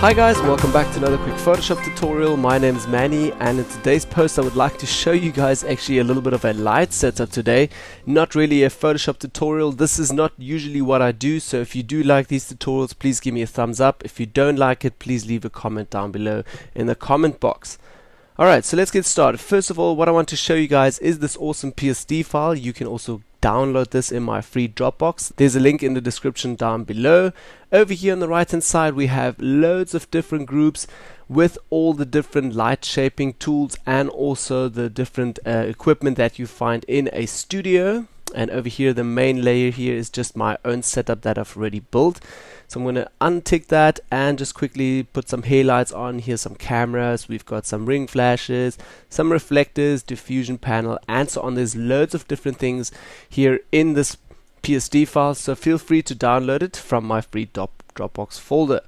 Hi guys, welcome back to another quick Photoshop tutorial. My name is Manny, and in today's post I would like to show you guys actually a little bit of a light setup today. Not really a Photoshop tutorial. This is not usually what I do, so if you do like these tutorials, please give me a thumbs up. If you don't like it, please leave a comment down below in the comment box. Alright, so let's get started. First of all, what I want to show you guys is this awesome PSD file. You can also download this in my free Dropbox. There's a link in the description down below. Over here on the right hand side we have loads of different groups with all the different light shaping tools and also the different equipment that you find in a studio. And over here the main layer here is just my own setup that I've already built. So I'm going to untick that and just quickly put some highlights on. Here's some cameras, we've got some ring flashes, some reflectors, diffusion panel, and so on. There's loads of different things here in this PSD file, so feel free to download it from my free Dropbox folder.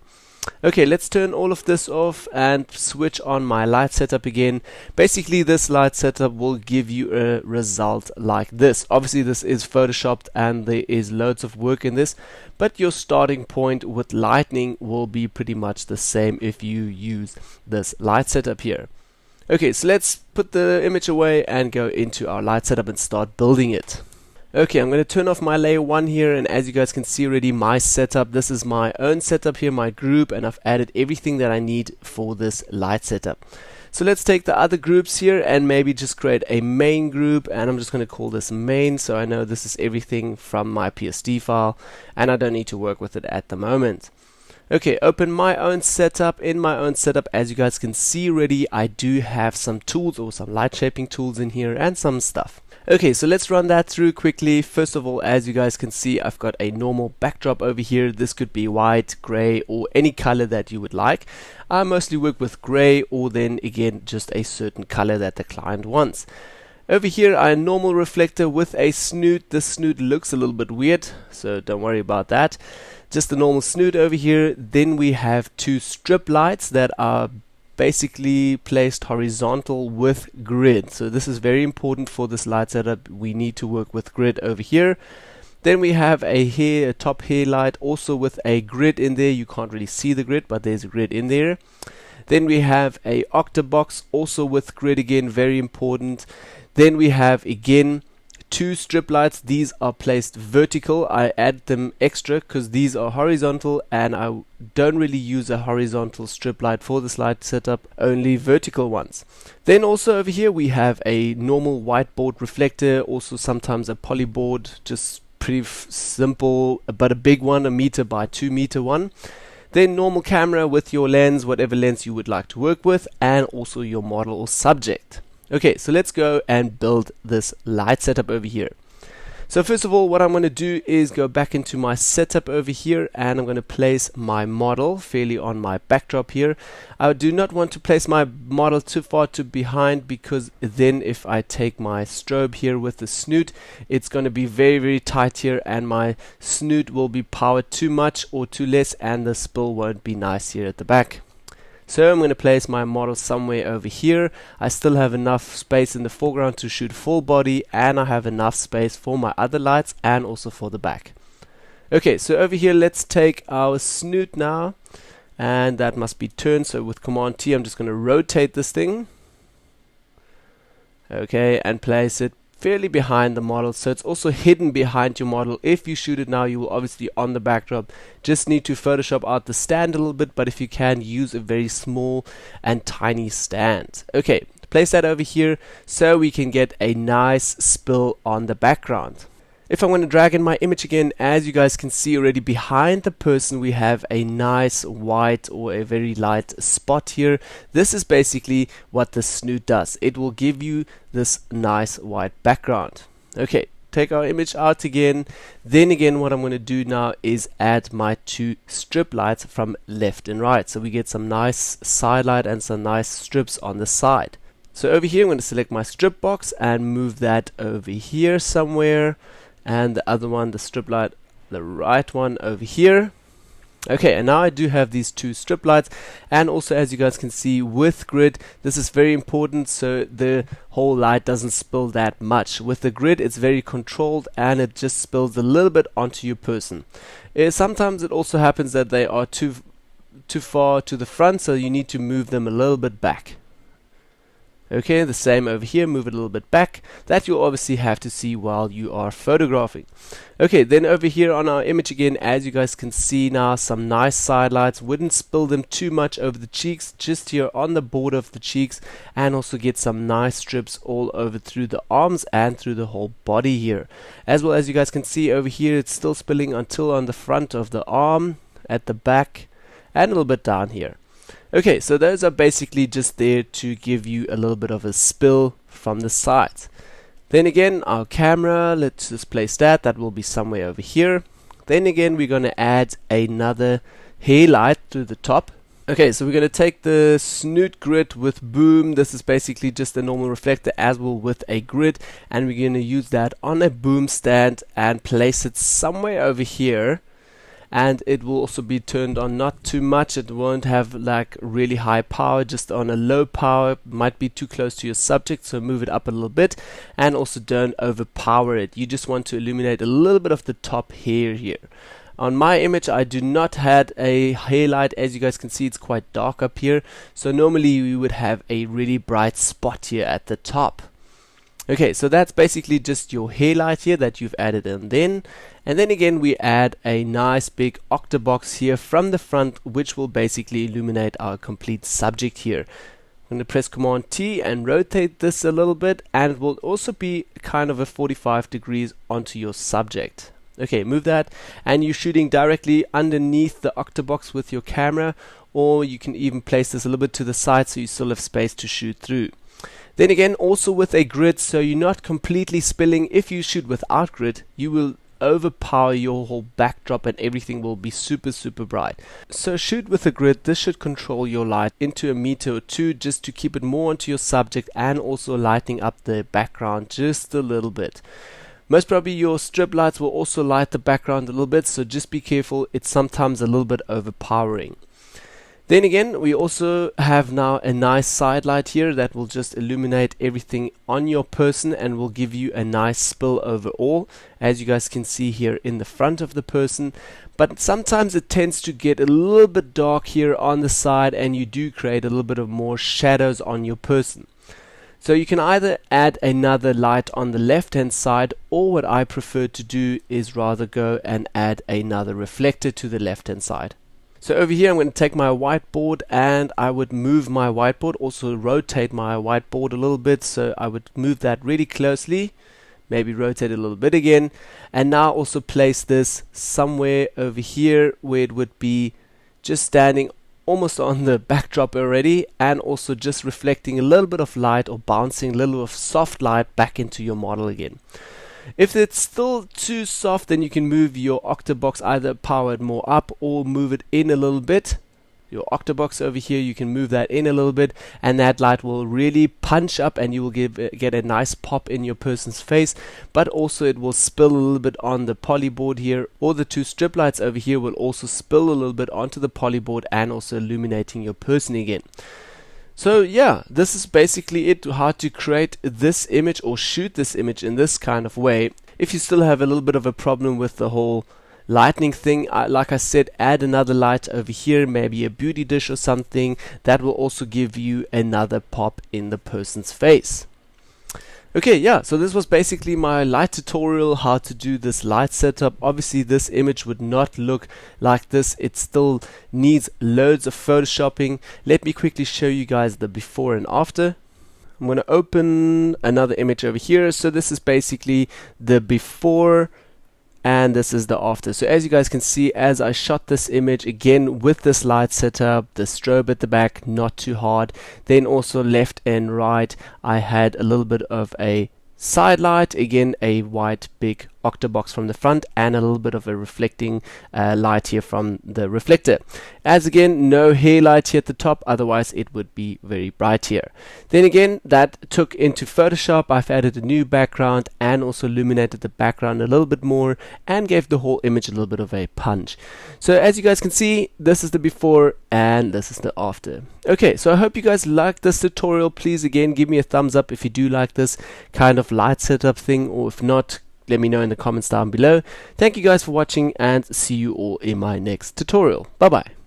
Okay, let's turn all of this off and switch on my light setup again. Basically this light setup will give you a result like this. Obviously this is photoshopped and there is loads of work in this, but your starting point with lighting will be pretty much the same if you use this light setup here. Okay, so let's put the image away and go into our light setup and start building it. Okay, I'm going to turn off my layer 1 here, and as you guys can see already, my setup, this is my own setup here, my group, and I've added everything that I need for this light setup. So let's take the other groups here and maybe just create a main group, and I'm just going to call this main, so I know this is everything from my PSD file and I don't need to work with it at the moment. Okay, open my own setup. In my own setup, as you guys can see already, I do have some tools or some light shaping tools in here and some stuff. Okay, so let's run that through quickly. First of all, as you guys can see, I've got a normal backdrop over here. This could be white, gray, or any color that you would like. I mostly work with gray, or then again just a certain color that the client wants. Over here, I have a normal reflector with a snoot. This snoot looks a little bit weird, so don't worry about that. Just a normal snoot over here. Then we have two strip lights that are basically placed horizontal with grid. So this is very important for this light setup. We need to work with grid over here. Then we have a top hair light also with a grid in there. You can't really see the grid, but there's a grid in there. Then we have a octabox also with grid, again very important. Then we have again two strip lights. These are placed vertical. I add them extra because these are horizontal and I don't really use a horizontal strip light for this light setup, only vertical ones. Then also over here we have a normal whiteboard reflector, also sometimes a polyboard, just pretty simple, but a big one, 1 meter by 2 meter one. Then normal camera with your lens, whatever lens you would like to work with, and also your model or subject. Okay, so let's go and build this light setup over here. So first of all, what I'm going to do is go back into my setup over here, and I'm going to place my model fairly on my backdrop here. I do not want to place my model too far to behind, because then if I take my strobe here with the snoot, it's going to be very tight here, and my snoot will be powered too much or too less, and the spill won't be nice here at the back. So I'm going to place my model somewhere over here. I still have enough space in the foreground to shoot full body, and I have enough space for my other lights and also for the back. Okay, so over here let's take our snoot now, and that must be turned. So with Command T I'm just going to rotate this thing. Okay, and place it fairly behind the model, so it's also hidden behind your model. If you shoot it now, you will obviously on the backdrop just need to Photoshop out the stand a little bit, but if you can, use a very small and tiny stand. Okay, place that over here so we can get a nice spill on the background. If I'm going to drag in my image again, as you guys can see already, behind the person we have a nice white or a very light spot here. This is basically what the snoot does. It will give you this nice white background. Okay, take our image out again. Then again, what I'm going to do now is add my two strip lights from left and right. So we get some nice side light and some nice strips on the side. So over here I'm going to select my strip box and move that over here somewhere. And the other one, the strip light, the right one over here. Okay, and now I do have these two strip lights, and also as you guys can see with grid, this is very important so the whole light doesn't spill that much. With the grid it's very controlled and it just spills a little bit onto your person. Sometimes it also happens that they are too too far to the front, so you need to move them a little bit back. Okay, the same over here, move it a little bit back. That you'll obviously have to see while you are photographing. Okay, then over here on our image again, as you guys can see now, some nice side lights. Wouldn't spill them too much over the cheeks, just here on the border of the cheeks, and also get some nice strips all over through the arms and through the whole body here. As well as you guys can see over here, it's still spilling until on the front of the arm, at the back, and a little bit down here. Okay, so those are basically just there to give you a little bit of a spill from the sides. Then again, our camera, let's just place that. That will be somewhere over here. Then again, we're going to add another hair light to the top. Okay, so we're going to take the snoot grid with boom. This is basically just a normal reflector as well with a grid. And we're going to use that on a boom stand and place it somewhere over here. And it will also be turned on not too much. It won't have like really high power, just on a low power. Might be too close to your subject, so move it up a little bit, and also don't overpower it. You just want to illuminate a little bit of the top hair here. On my image, I do not have a hair light. As you guys can see, it's quite dark up here, so normally we would have a really bright spot here at the top. Okay, so that's basically just your hair light here that you've added in then. And then again, we add a nice big octabox here from the front, which will basically illuminate our complete subject here. I'm going to press Command T and rotate this a little bit, and it will also be kind of a 45 degrees onto your subject. Okay, move that, and you're shooting directly underneath the octabox with your camera, or you can even place this a little bit to the side so you still have space to shoot through. Then again, also with a grid, so you're not completely spilling. If you shoot without grid, you will overpower your whole backdrop and everything will be super bright. So shoot with a grid. This should control your light into a meter or two, just to keep it more onto your subject and also lighting up the background just a little bit. Most probably your strip lights will also light the background a little bit, so just be careful. It's sometimes a little bit overpowering. Then again, we also have now a nice side light here that will just illuminate everything on your person and will give you a nice spill overall, as you guys can see here in the front of the person. But sometimes it tends to get a little bit dark here on the side, and you do create a little bit of more shadows on your person. So you can either add another light on the left hand side, or what I prefer to do is rather go and add another reflector to the left hand side. So over here I'm going to take my whiteboard, and I would move my whiteboard, also rotate my whiteboard a little bit, so I would move that really closely, maybe rotate it a little bit again, and now also place this somewhere over here where it would be just standing almost on the backdrop already, and also just reflecting a little bit of light or bouncing a little of soft light back into your model again. If it's still too soft, then you can move your octabox, either power it more up or move it in a little bit. Your octabox over here, you can move that in a little bit, and that light will really punch up, and you will get a nice pop in your person's face. But also it will spill a little bit on the polyboard here, or the two strip lights over here will also spill a little bit onto the polyboard and also illuminating your person again. So yeah, this is basically it, how to create this image or shoot this image in this kind of way. If you still have a little bit of a problem with the whole lightning thing, like I said, add another light over here, maybe a beauty dish or something. That will also give you another pop in the person's face. Okay, yeah, so this was basically my light tutorial, how to do this light setup. Obviously this image would not look like this. It still needs loads of photoshopping. Let me quickly show you guys the before and after. I'm going to open another image over here. So this is basically the before, and this is the after. So as you guys can see, as I shot this image again with this light setup, the strobe at the back, not too hard, then also left and right I had a little bit of a side light, again a white big octabox from the front, and a little bit of a reflecting light here from the reflector. As again, no hair light here at the top, otherwise it would be very bright here. Then again, that took into Photoshop. I've added a new background and also illuminated the background a little bit more and gave the whole image a little bit of a punch. So as you guys can see, this is the before and this is the after. Okay, so I hope you guys liked this tutorial. Please again give me a thumbs up if you do like this kind of light setup thing, or if not, let me know in the comments down below. Thank you guys for watching, and see you all in my next tutorial. Bye bye.